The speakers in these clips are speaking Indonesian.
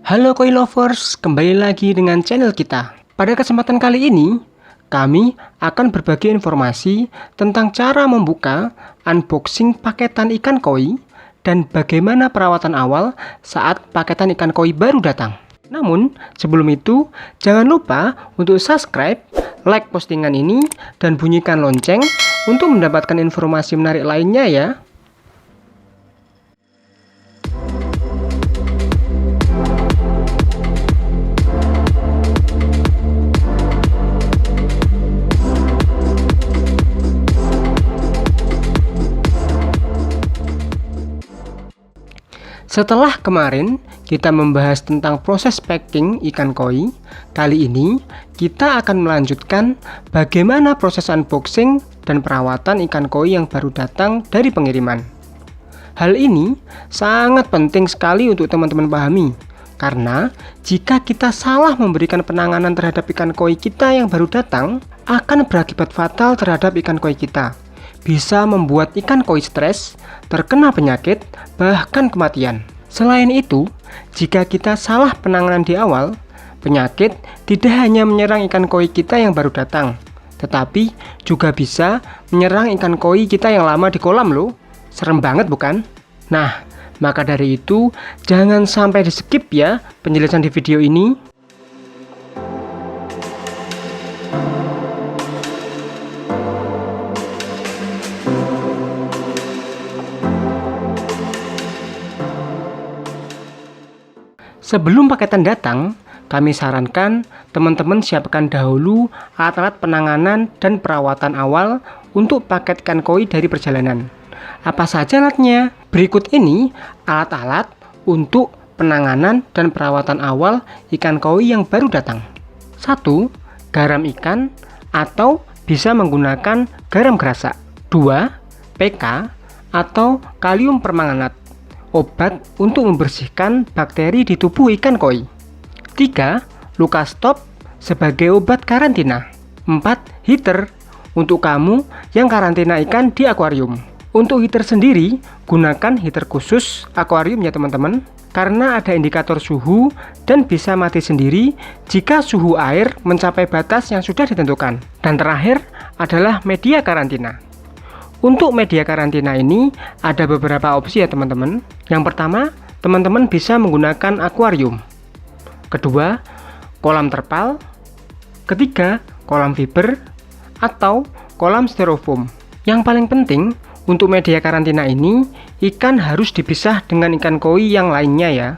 Halo Koi Lovers, kembali lagi dengan channel kita. Pada kesempatan kali ini, kami akan berbagi informasi tentang cara membuka unboxing paketan ikan koi dan bagaimana perawatan awal saat paketan ikan koi baru datang. Namun, sebelum itu, jangan lupa untuk subscribe, like postingan ini, dan bunyikan lonceng untuk mendapatkan informasi menarik lainnya ya. Setelah kemarin kita membahas tentang proses packing ikan koi, kali ini kita akan melanjutkan bagaimana proses unboxing dan perawatan ikan koi yang baru datang dari pengiriman. Hal ini sangat penting sekali untuk teman-teman pahami, karena jika kita salah memberikan penanganan terhadap ikan koi kita yang baru datang, akan berakibat fatal terhadap ikan koi kita. Bisa membuat ikan koi stres, terkena penyakit, bahkan kematian. Selain itu, jika kita salah penanganan di awal, penyakit tidak hanya menyerang ikan koi kita yang baru datang, tetapi juga bisa menyerang ikan koi kita yang lama di kolam loh. Serem banget bukan? Nah, maka dari itu, jangan sampai di skip ya penjelasan di video ini. Sebelum paketan datang, kami sarankan teman-teman siapkan dahulu alat-alat penanganan dan perawatan awal untuk paket ikan koi dari perjalanan. Apa saja alatnya? Berikut ini alat-alat untuk penanganan dan perawatan awal ikan koi yang baru datang. 1. Garam ikan atau bisa menggunakan garam gerasak. 2. PK atau kalium permanganat, obat untuk membersihkan bakteri di tubuh ikan koi. 3. Luka stop sebagai obat karantina. 4. Heater untuk kamu yang karantina ikan di akuarium. Untuk heater sendiri, gunakan heater khusus akuarium ya teman-teman, karena ada indikator suhu dan bisa mati sendiri jika suhu air mencapai batas yang sudah ditentukan. Dan terakhir adalah media karantina. Untuk media karantina ini ada beberapa opsi ya teman-teman. Yang pertama, teman-teman bisa menggunakan akuarium. Kedua, kolam terpal. Ketiga, kolam fiber atau kolam styrofoam. Yang paling penting untuk media karantina ini, ikan harus dipisah dengan ikan koi yang lainnya ya.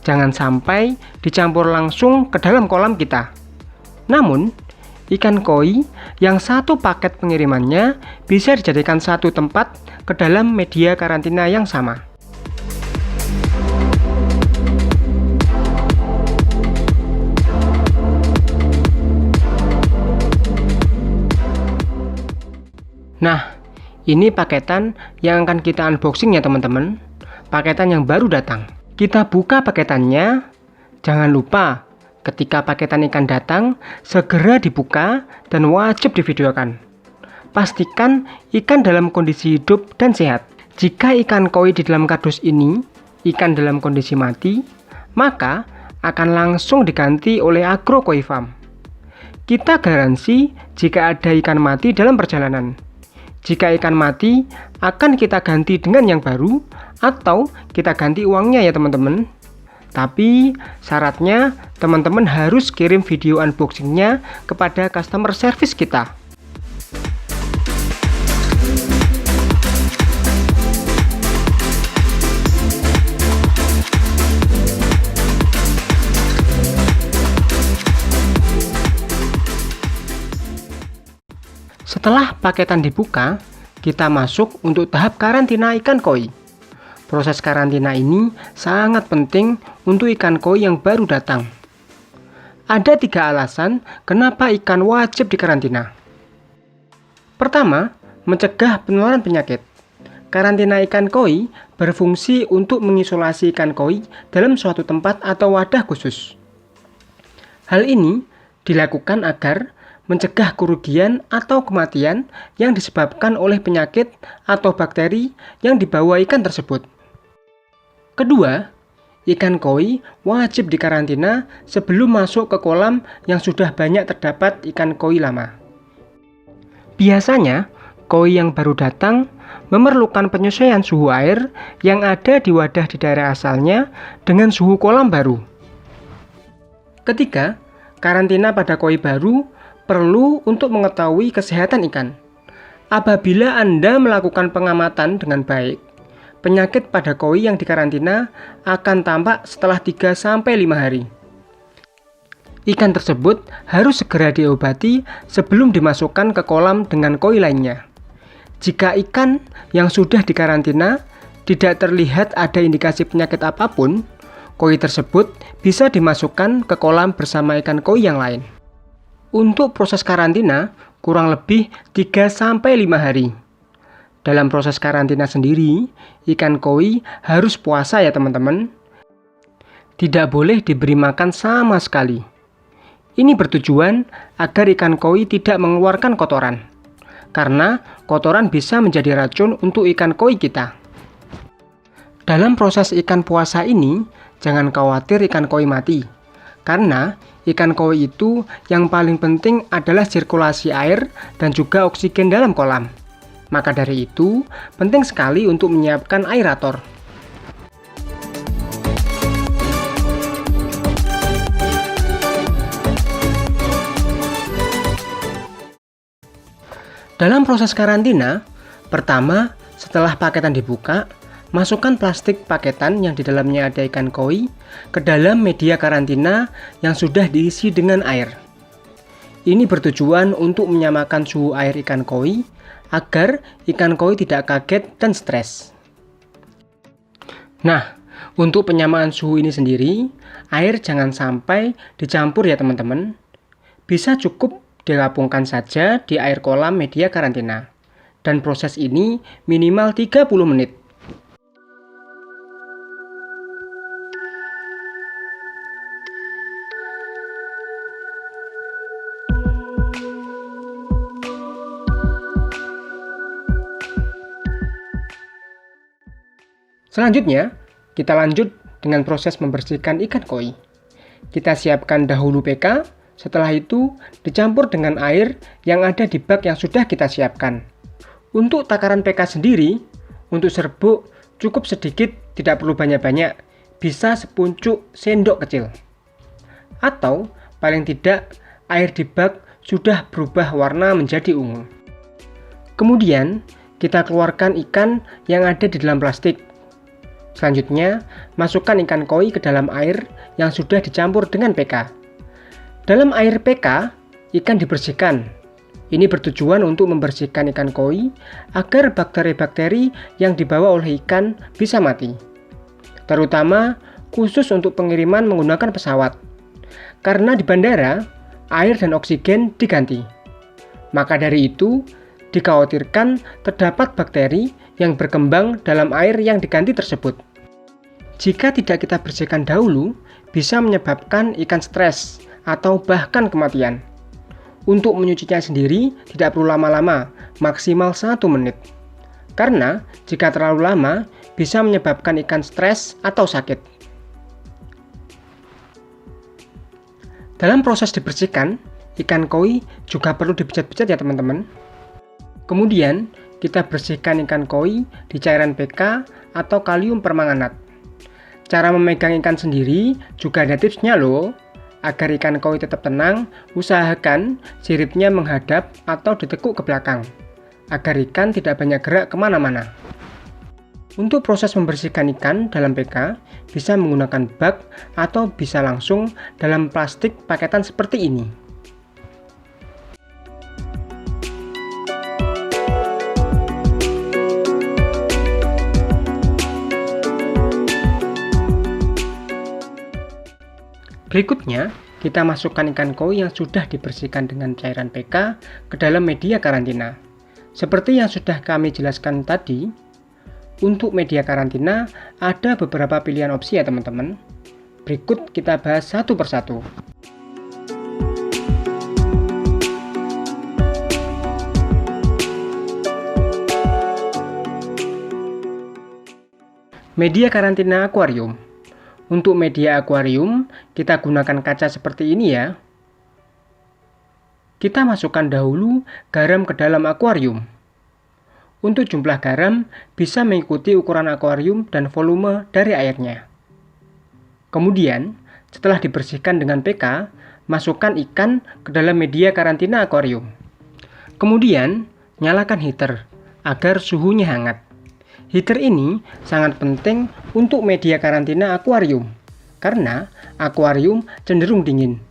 Jangan sampai dicampur langsung ke dalam kolam kita. Namun, ikan koi yang satu paket pengirimannya bisa dijadikan satu tempat ke dalam media karantina yang sama. Nah, ini paketan yang akan kita unboxing ya teman-teman. Paketan yang baru datang. Kita buka paketannya. Jangan lupa, ketika paketan ikan datang, segera dibuka dan wajib divideokan. Pastikan ikan dalam kondisi hidup dan sehat. Jika ikan koi di dalam kardus ini, ikan dalam kondisi mati, maka akan langsung diganti oleh Agro Koi Farm. Kita garansi jika ada ikan mati dalam perjalanan. Jika ikan mati, akan kita ganti dengan yang baru, atau kita ganti uangnya ya teman-teman. Tapi syaratnya teman-teman harus kirim video unboxingnya kepada customer service kita. Setelah paketan dibuka, kita masuk untuk tahap karantina ikan koi. Proses karantina ini sangat penting untuk ikan koi yang baru datang. Ada 3 alasan kenapa ikan wajib dikarantina. Pertama, mencegah penularan penyakit. Karantina ikan koi berfungsi untuk mengisolasi ikan koi dalam suatu tempat atau wadah khusus. Hal ini dilakukan agar mencegah kerugian atau kematian yang disebabkan oleh penyakit atau bakteri yang dibawa ikan tersebut. Kedua, ikan koi wajib dikarantina sebelum masuk ke kolam yang sudah banyak terdapat ikan koi lama. Biasanya, koi yang baru datang memerlukan penyesuaian suhu air yang ada di wadah di daerah asalnya dengan suhu kolam baru. Ketiga, karantina pada koi baru perlu untuk mengetahui kesehatan ikan. Apabila Anda melakukan pengamatan dengan baik, penyakit pada koi yang dikarantina akan tampak setelah 3-5 hari. Ikan tersebut harus segera diobati sebelum dimasukkan ke kolam dengan koi lainnya. Jika ikan yang sudah dikarantina tidak terlihat ada indikasi penyakit apapun, koi tersebut bisa dimasukkan ke kolam bersama ikan koi yang lain. Untuk proses karantina kurang lebih 3-5 hari. Dalam proses karantina sendiri, ikan koi harus puasa ya teman-teman. Tidak boleh diberi makan sama sekali. Ini bertujuan agar ikan koi tidak mengeluarkan kotoran. Karena kotoran bisa menjadi racun untuk ikan koi kita. Dalam proses ikan puasa ini, jangan khawatir ikan koi mati. Karena ikan koi itu yang paling penting adalah sirkulasi air dan juga oksigen dalam kolam. Maka dari itu, penting sekali untuk menyiapkan aerator. Dalam proses karantina, pertama, setelah paketan dibuka, masukkan plastik paketan yang di dalamnya ada ikan koi ke dalam media karantina yang sudah diisi dengan air. Ini bertujuan untuk menyamakan suhu air ikan koi agar ikan koi tidak kaget dan stres. Nah, untuk penyamaan suhu ini sendiri, air jangan sampai dicampur ya teman-teman. Bisa cukup digabungkan saja di air kolam media karantina. Dan proses ini minimal 30 menit. Selanjutnya, kita lanjut dengan proses membersihkan ikan koi. Kita siapkan dahulu PK, setelah itu dicampur dengan air yang ada di bak yang sudah kita siapkan. Untuk takaran PK sendiri, untuk serbuk cukup sedikit, tidak perlu banyak-banyak, bisa sepuncuk sendok kecil. Atau paling tidak air di bak sudah berubah warna menjadi ungu. Kemudian kita keluarkan ikan yang ada di dalam plastik. Selanjutnya, masukkan ikan koi ke dalam air yang sudah dicampur dengan PK. Dalam air PK, ikan dibersihkan. Ini bertujuan untuk membersihkan ikan koi agar bakteri-bakteri yang dibawa oleh ikan bisa mati. Terutama khusus untuk pengiriman menggunakan pesawat. Karena di bandara, air dan oksigen diganti. Maka dari itu, dikhawatirkan terdapat bakteri yang berkembang dalam air yang diganti tersebut. Jika tidak kita bersihkan dahulu, bisa menyebabkan ikan stres atau bahkan kematian. Untuk menyucinya sendiri tidak perlu lama-lama, maksimal 1 menit. Karena jika terlalu lama, bisa menyebabkan ikan stres atau sakit. Dalam proses dibersihkan, ikan koi juga perlu dipijat-pijat ya teman-teman. Kemudian, kita bersihkan ikan koi di cairan PK atau kalium permanganat. Cara memegang ikan sendiri juga ada tipsnya loh. Agar ikan koi tetap tenang, usahakan siripnya menghadap atau ditekuk ke belakang, agar ikan tidak banyak gerak kemana-mana. Untuk proses membersihkan ikan dalam PK, bisa menggunakan bak atau bisa langsung dalam plastik paketan seperti ini. Berikutnya, kita masukkan ikan koi yang sudah dibersihkan dengan cairan PK ke dalam media karantina. Seperti yang sudah kami jelaskan tadi, untuk media karantina ada beberapa pilihan opsi ya teman-teman. Berikut kita bahas satu persatu. Media karantina akuarium. Untuk media akuarium, kita gunakan kaca seperti ini ya. Kita masukkan dahulu garam ke dalam akuarium. Untuk jumlah garam bisa mengikuti ukuran akuarium dan volume dari airnya. Kemudian, setelah dibersihkan dengan PK, masukkan ikan ke dalam media karantina akuarium. Kemudian, nyalakan heater agar suhunya hangat. Heater ini sangat penting untuk media karantina akuarium, karena akuarium cenderung dingin.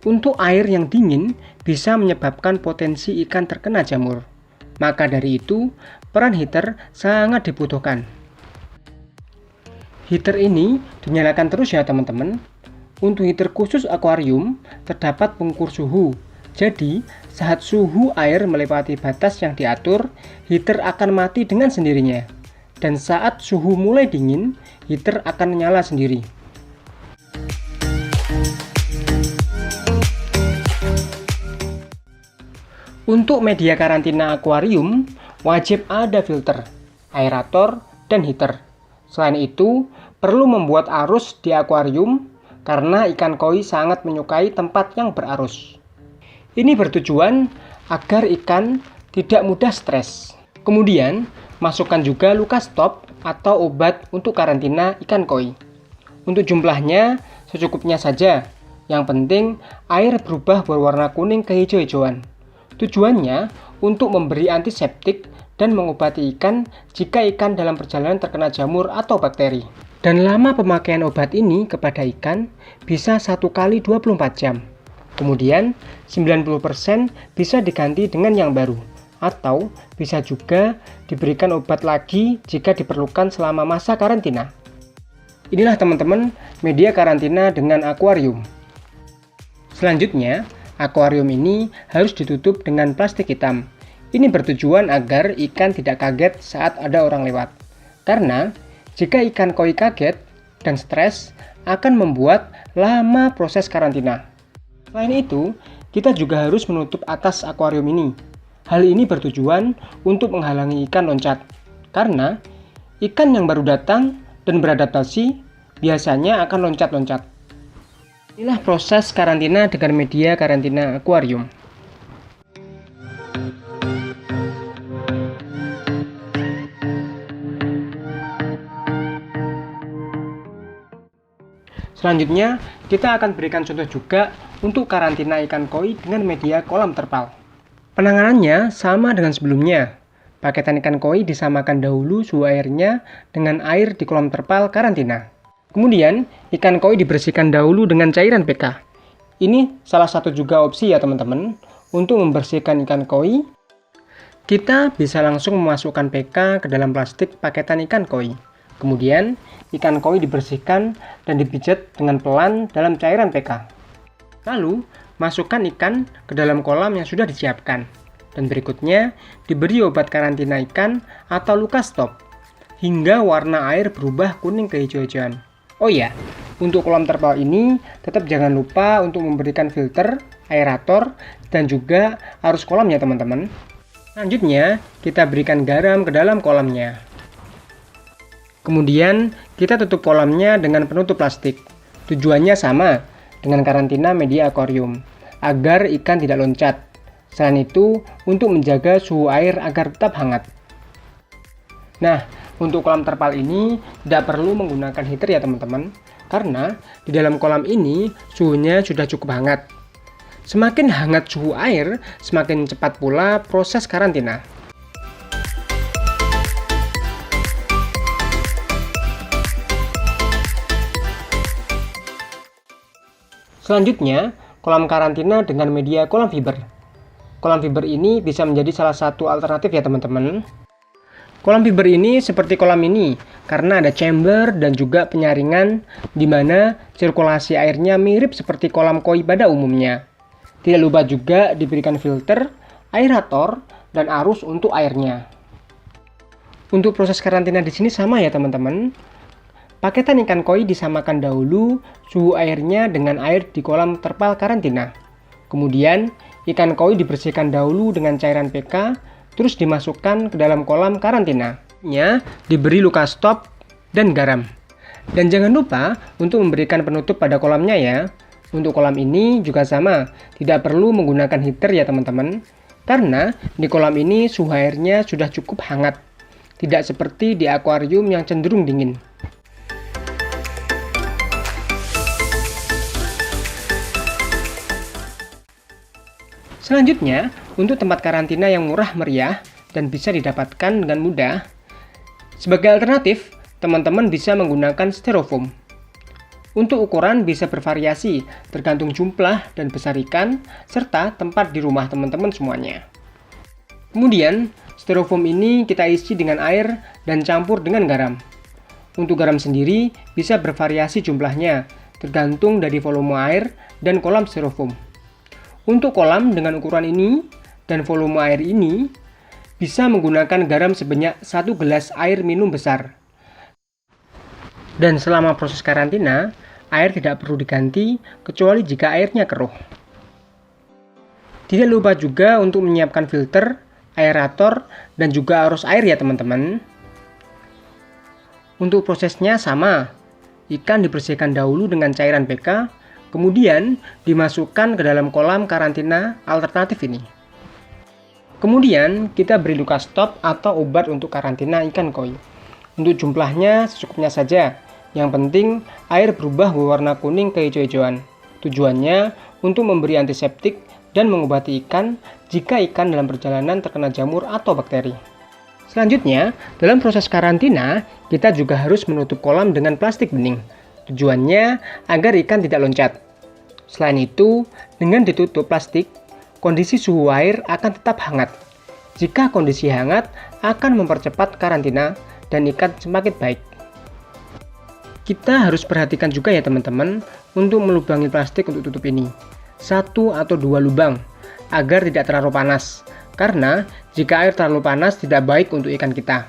Untuk air yang dingin bisa menyebabkan potensi ikan terkena jamur. Maka dari itu, peran heater sangat dibutuhkan. Heater ini dinyalakan terus ya teman-teman. Untuk heater khusus akuarium, terdapat pengukur suhu. Jadi, saat suhu air melewati batas yang diatur, heater akan mati dengan sendirinya. Dan saat suhu mulai dingin, heater akan nyala sendiri. Untuk media karantina akuarium, wajib ada filter, aerator, dan heater. Selain itu, perlu membuat arus di akuarium karena ikan koi sangat menyukai tempat yang berarus. Ini bertujuan agar ikan tidak mudah stres. Kemudian, masukkan juga Lukastop atau obat untuk karantina ikan koi. Untuk jumlahnya secukupnya saja. Yang penting air berubah berwarna kuning kehijau-hijauan. Tujuannya untuk memberi antiseptik dan mengobati ikan jika ikan dalam perjalanan terkena jamur atau bakteri. Dan lama pemakaian obat ini kepada ikan bisa 1 kali 24 jam. Kemudian 90% bisa diganti dengan yang baru. Atau bisa juga diberikan obat lagi jika diperlukan selama masa karantina. Inilah teman-teman media karantina dengan akuarium. Selanjutnya, akuarium ini harus ditutup dengan plastik hitam. Ini bertujuan agar ikan tidak kaget saat ada orang lewat. Karena jika ikan koi kaget dan stres akan membuat lama proses karantina. Selain itu, kita juga harus menutup atas akuarium ini. Hal ini bertujuan untuk menghalangi ikan loncat, karena ikan yang baru datang dan beradaptasi biasanya akan loncat-loncat. Inilah proses karantina dengan media karantina akuarium. Selanjutnya, kita akan berikan contoh juga untuk karantina ikan koi dengan media kolam terpal. Penanganannya sama dengan sebelumnya. Paketan ikan koi disamakan dahulu suhu airnya dengan air di kolam terpal karantina. Kemudian, ikan koi dibersihkan dahulu dengan cairan PK. Ini salah satu juga opsi ya teman-teman. Untuk membersihkan ikan koi, kita bisa langsung memasukkan PK ke dalam plastik paketan ikan koi. Kemudian, ikan koi dibersihkan dan dipijat dengan pelan dalam cairan PK. Lalu, masukkan ikan ke dalam kolam yang sudah disiapkan. Dan berikutnya, diberi obat karantina ikan atau Lukastop hingga warna air berubah kuning kehijau-hijauan. Oh ya, untuk kolam terpal ini tetap jangan lupa untuk memberikan filter, aerator, dan juga arus kolam ya teman-teman. Selanjutnya, kita berikan garam ke dalam kolamnya. Kemudian, kita tutup kolamnya dengan penutup plastik. Tujuannya sama dengan karantina media akuarium, agar ikan tidak loncat. Selain itu, untuk menjaga suhu air agar tetap hangat. Nah, untuk kolam terpal ini tidak perlu menggunakan heater ya teman-teman, karena di dalam kolam ini suhunya sudah cukup hangat. Semakin hangat suhu air, semakin cepat pula proses karantina. Selanjutnya, kolam karantina dengan media kolam fiber. Kolam fiber ini bisa menjadi salah satu alternatif ya teman-teman. Kolam fiber ini seperti kolam ini karena ada chamber dan juga penyaringan di mana sirkulasi airnya mirip seperti kolam koi pada umumnya. Tidak lupa juga diberikan filter, aerator, dan arus untuk airnya. Untuk proses karantina di sini sama ya teman-teman. Paketan ikan koi disamakan dahulu suhu airnya dengan air di kolam terpal karantina. Kemudian, ikan koi dibersihkan dahulu dengan cairan PK, terus dimasukkan ke dalam kolam karantina. Diberi Lukastop dan garam. Dan jangan lupa untuk memberikan penutup pada kolamnya ya. Untuk kolam ini juga sama, tidak perlu menggunakan heater ya teman-teman. Karena di kolam ini suhu airnya sudah cukup hangat. Tidak seperti di akuarium yang cenderung dingin. Selanjutnya, untuk tempat karantina yang murah meriah dan bisa didapatkan dengan mudah, sebagai alternatif, teman-teman bisa menggunakan styrofoam. Untuk ukuran bisa bervariasi, tergantung jumlah dan besar ikan, serta tempat di rumah teman-teman semuanya. Kemudian, styrofoam ini kita isi dengan air dan campur dengan garam. Untuk garam sendiri bisa bervariasi jumlahnya, tergantung dari volume air dan kolam styrofoam. Untuk kolam dengan ukuran ini dan volume air ini, bisa menggunakan garam sebanyak 1 gelas air minum besar. Dan selama proses karantina, air tidak perlu diganti kecuali jika airnya keruh. Tidak lupa juga untuk menyiapkan filter, aerator, dan juga arus air ya teman-teman. Untuk prosesnya sama, ikan dibersihkan dahulu dengan cairan pK, kemudian dimasukkan ke dalam kolam karantina alternatif ini. Kemudian kita beri luka stop atau obat untuk karantina ikan koi. Untuk jumlahnya secukupnya saja. Yang penting air berubah berwarna kuning kehijau-hijauan. Tujuannya untuk memberi antiseptik dan mengobati ikan jika ikan dalam perjalanan terkena jamur atau bakteri. Selanjutnya, dalam proses karantina, kita juga harus menutup kolam dengan plastik bening. Tujuannya agar ikan tidak loncat. Selain itu, dengan ditutup plastik, kondisi suhu air akan tetap hangat. Jika kondisi hangat, akan mempercepat karantina dan ikan semakin baik. Kita harus perhatikan juga ya teman-teman untuk melubangi plastik untuk tutup ini. 1 atau 2 lubang agar tidak terlalu panas. Karena jika air terlalu panas tidak baik untuk ikan kita.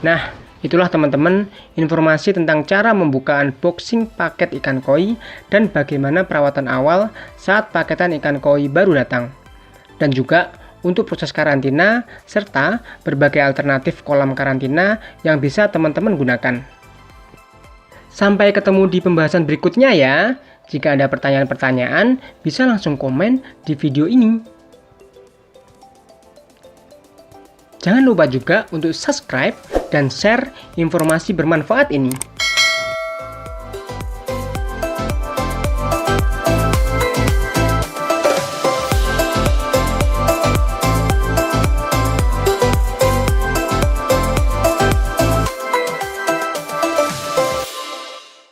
Nah, itulah teman-teman informasi tentang cara membuka unboxing paket ikan koi dan bagaimana perawatan awal saat paketan ikan koi baru datang. Dan juga untuk proses karantina serta berbagai alternatif kolam karantina yang bisa teman-teman gunakan. Sampai ketemu di pembahasan berikutnya ya. Jika ada pertanyaan-pertanyaan, bisa langsung komen di video ini. Jangan lupa juga untuk subscribe dan share informasi bermanfaat ini.